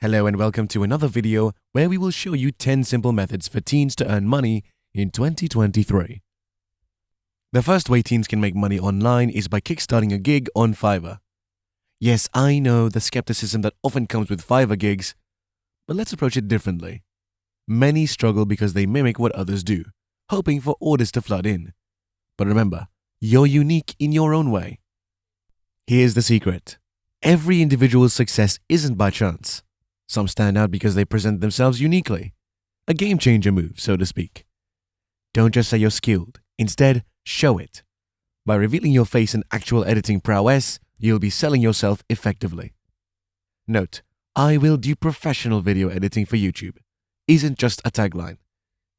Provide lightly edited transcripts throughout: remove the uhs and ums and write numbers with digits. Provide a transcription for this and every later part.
Hello and welcome to another video where we will show you 10 simple methods for teens to earn money in 2023. The first way teens can make money online is by kickstarting a gig on Fiverr. Yes, I know the skepticism that often comes with Fiverr gigs, but let's approach it differently. Many struggle because they mimic what others do, hoping for orders to flood in. But remember, you're unique in your own way. Here's the secret. Every individual's success isn't by chance. Some stand out because they present themselves uniquely. A game changer move, so to speak. Don't just say you're skilled. Instead, show it. By revealing your face and actual editing prowess, you'll be selling yourself effectively. Note, "I will do professional video editing for YouTube" isn't just a tagline.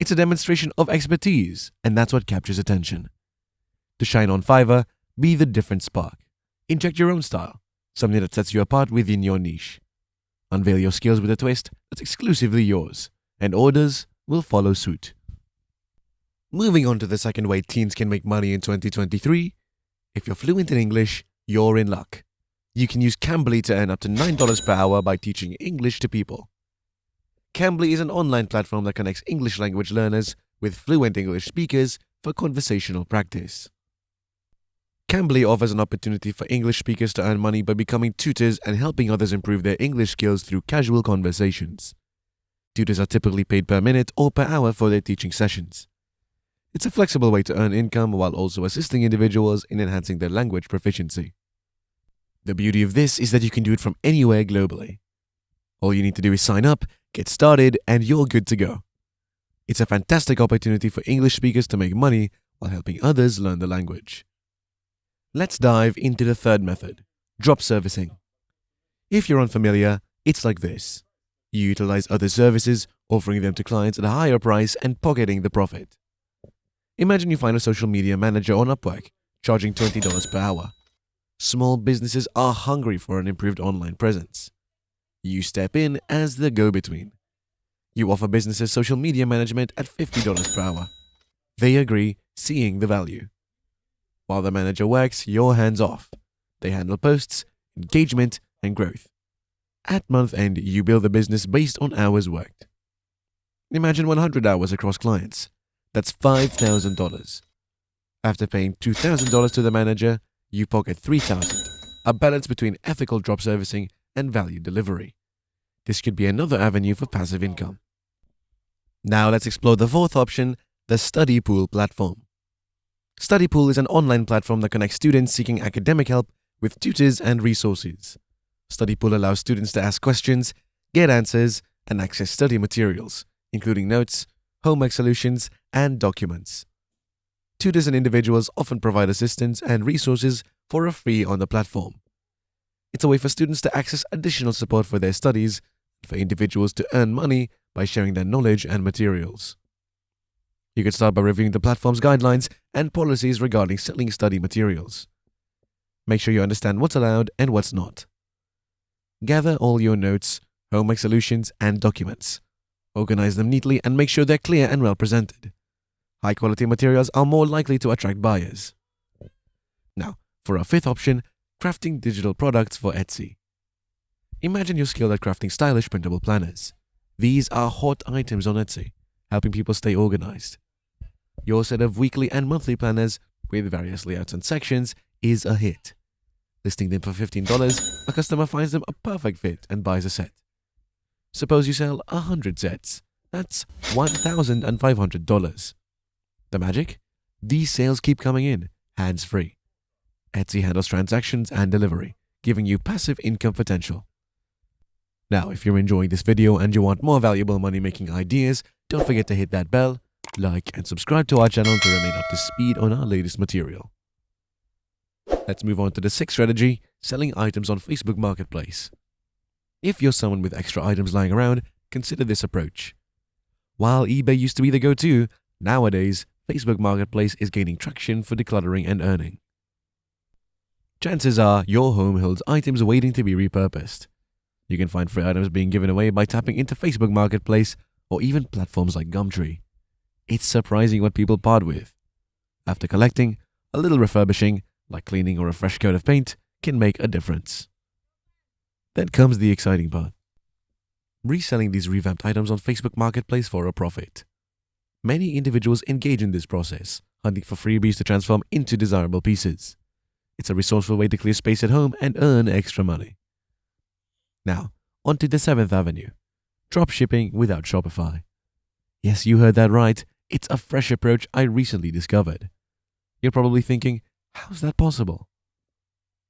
It's a demonstration of expertise, and that's what captures attention. To shine on Fiverr, be the different spark. Inject your own style, something that sets you apart within your niche. Unveil your skills with a twist that's exclusively yours, and orders will follow suit. Moving on to the second way teens can make money in 2023, if you're fluent in English, you're in luck. You can use Cambly to earn up to $9 per hour by teaching English to people. Cambly is an online platform that connects English language learners with fluent English speakers for conversational practice. Cambly offers an opportunity for English speakers to earn money by becoming tutors and helping others improve their English skills through casual conversations. Tutors are typically paid per minute or per hour for their teaching sessions. It's a flexible way to earn income while also assisting individuals in enhancing their language proficiency. The beauty of this is that you can do it from anywhere globally. All you need to do is sign up, get started, and you're good to go. It's a fantastic opportunity for English speakers to make money while helping others learn the language. Let's dive into the third method, drop servicing. If you're unfamiliar, it's like this. You utilize other services, offering them to clients at a higher price and pocketing the profit. Imagine you find a social media manager on Upwork, charging $20 per hour. Small businesses are hungry for an improved online presence. You step in as the go-between. You offer businesses social media management at $50 per hour. They agree, seeing the value. While the manager works, you're hands off. They handle posts, engagement, and growth. At month end, you bill the business based on hours worked. Imagine 100 hours across clients. That's $5,000. After paying $2,000 to the manager, you pocket $3,000, a balance between ethical drop servicing and value delivery. This could be another avenue for passive income. Now let's explore the fourth option, the Study Pool platform. Study Pool is an online platform that connects students seeking academic help with tutors and resources. Study Pool allows students to ask questions, get answers, and access study materials, including notes, homework solutions, and documents. Tutors and individuals often provide assistance and resources for free on the platform. It's a way for students to access additional support for their studies and for individuals to earn money by sharing their knowledge and materials. You can start by reviewing the platform's guidelines and policies regarding selling study materials. Make sure you understand what's allowed and what's not. Gather all your notes, homework solutions, and documents. Organize them neatly and make sure they're clear and well presented. High-quality materials are more likely to attract buyers. Now, for our fifth option, crafting digital products for Etsy. Imagine you're skilled at crafting stylish printable planners. These are hot items on Etsy, helping people stay organized. Your set of weekly and monthly planners with various layouts and sections is a hit. Listing them for $15, a customer finds them a perfect fit and buys a set. Suppose you sell 100 sets. That's $1,500. The magic? These sales keep coming in, hands-free. Etsy handles transactions and delivery, giving you passive income potential. Now, if you're enjoying this video and you want more valuable money-making ideas, don't forget to hit that bell, like, and subscribe to our channel to remain up to speed on our latest material. Let's move on to the sixth strategy, selling items on Facebook Marketplace. If you're someone with extra items lying around, consider this approach. While eBay used to be the go-to, nowadays, Facebook Marketplace is gaining traction for decluttering and earning. Chances are your home holds items waiting to be repurposed. You can find free items being given away by tapping into Facebook Marketplace or even platforms like Gumtree. It's surprising what people part with. After collecting, a little refurbishing, like cleaning or a fresh coat of paint, can make a difference. Then comes the exciting part. reselling these revamped items on Facebook Marketplace for a profit. Many individuals engage in this process, hunting for freebies to transform into desirable pieces. It's a resourceful way to clear space at home and earn extra money. Now, on to the 7th Avenue. Dropshipping without Shopify. Yes, you heard that right. It's a fresh approach I recently discovered. You're probably thinking, how's that possible?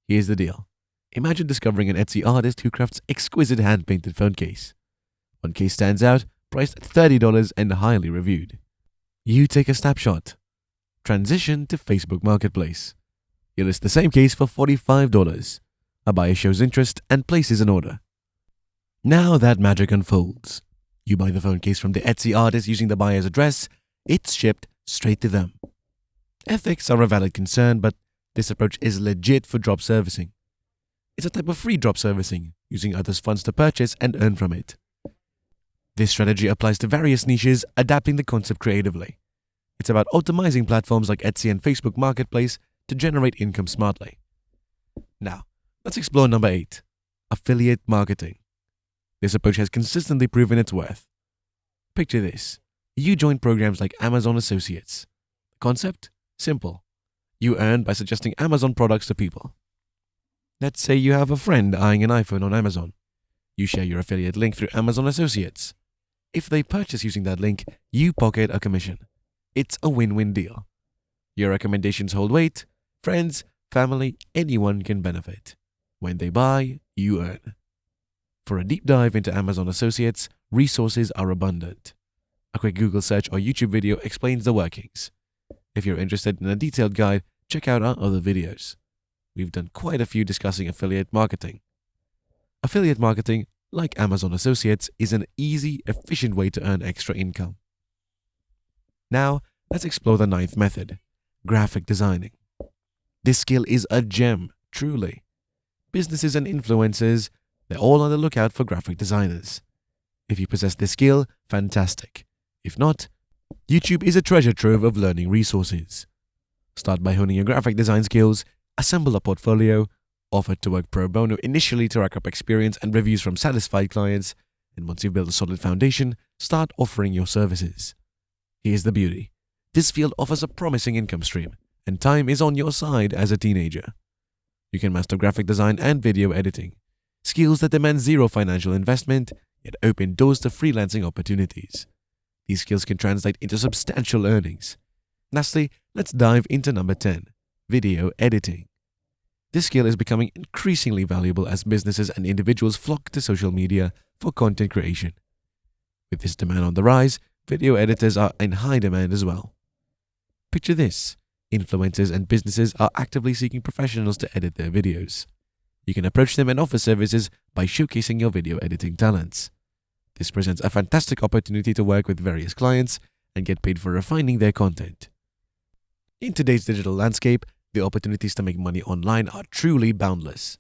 Here's the deal. Imagine discovering an Etsy artist who crafts exquisite hand-painted phone case. One case stands out, priced at $30 and highly reviewed. You take a snapshot. Transition to Facebook Marketplace. You list the same case for $45. A buyer shows interest and places an order. Now that magic unfolds. You buy the phone case from the Etsy artist using the buyer's address. It's shipped straight to them. Ethics are a valid concern, but this approach is legit for drop servicing. It's a type of free drop servicing, using others' funds to purchase and earn from it. This strategy applies to various niches, adapting the concept creatively. It's about optimizing platforms like Etsy and Facebook Marketplace to generate income smartly. Now, let's explore number 8, affiliate marketing. This approach has consistently proven its worth. Picture this. You join programs like Amazon Associates. The concept? Simple. You earn by suggesting Amazon products to people. Let's say you have a friend eyeing an iPhone on Amazon. You share your affiliate link through Amazon Associates. If they purchase using that link, you pocket a commission. It's a win-win deal. Your recommendations hold weight. Friends, family, anyone can benefit. When they buy, you earn. For a deep dive into Amazon Associates, resources are abundant. A quick Google search or YouTube video explains the workings. If you're interested in a detailed guide, check out our other videos. We've done quite a few discussing affiliate marketing. Affiliate marketing, like Amazon Associates, is an easy, efficient way to earn extra income. Now, let's explore the 9th method, graphic designing. This skill is a gem, truly. Businesses and influencers, they're all on the lookout for graphic designers. If you possess this skill, fantastic. If not, YouTube is a treasure trove of learning resources. Start by honing your graphic design skills, assemble a portfolio, offer to work pro bono initially to rack up experience and reviews from satisfied clients, and once you've built a solid foundation, start offering your services. Here's the beauty. This field offers a promising income stream, and time is on your side as a teenager. You can master graphic design and video editing, skills that demand zero financial investment, yet open doors to freelancing opportunities. These skills can translate into substantial earnings. Lastly, let's dive into number 10, video editing. This skill is becoming increasingly valuable as businesses and individuals flock to social media for content creation. With this demand on the rise, video editors are in high demand as well. Picture this. Influencers and businesses are actively seeking professionals to edit their videos. You can approach them and offer services by showcasing your video editing talents. This presents a fantastic opportunity to work with various clients and get paid for refining their content. In today's digital landscape, the opportunities to make money online are truly boundless.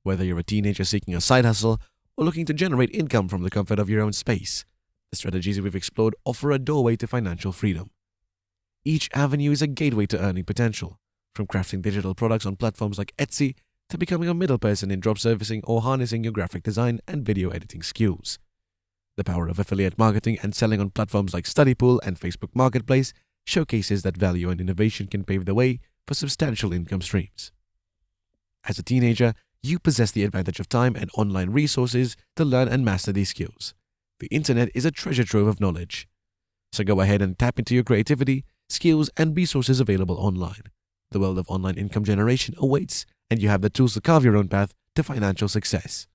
Whether you're a teenager seeking a side hustle or looking to generate income from the comfort of your own space, the strategies we've explored offer a doorway to financial freedom. Each avenue is a gateway to earning potential, from crafting digital products on platforms like Etsy to becoming a middle person in drop servicing or harnessing your graphic design and video editing skills. The power of affiliate marketing and selling on platforms like StudyPool and Facebook Marketplace showcases that value and innovation can pave the way for substantial income streams. As a teenager, you possess the advantage of time and online resources to learn and master these skills. The internet is a treasure trove of knowledge. So go ahead and tap into your creativity, skills, and resources available online. The world of online income generation awaits, and you have the tools to carve your own path to financial success.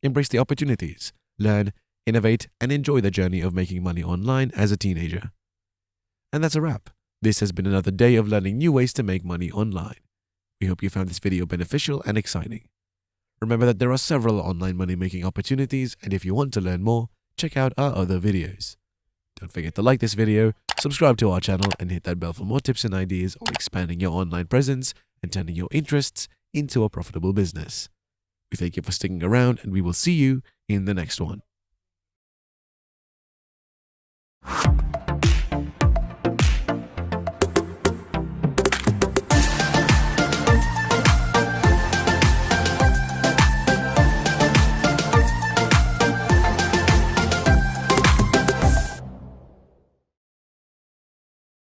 Embrace the opportunities, learn, innovate, and enjoy the journey of making money online as a teenager. And that's a wrap. This has been another day of learning new ways to make money online. We hope you found this video beneficial and exciting. Remember that there are several online money-making opportunities, and if you want to learn more, check out our other videos. Don't forget to like this video, subscribe to our channel, and hit that bell for more tips and ideas on expanding your online presence and turning your interests into a profitable business. We thank you for sticking around, and we will see you in the next one.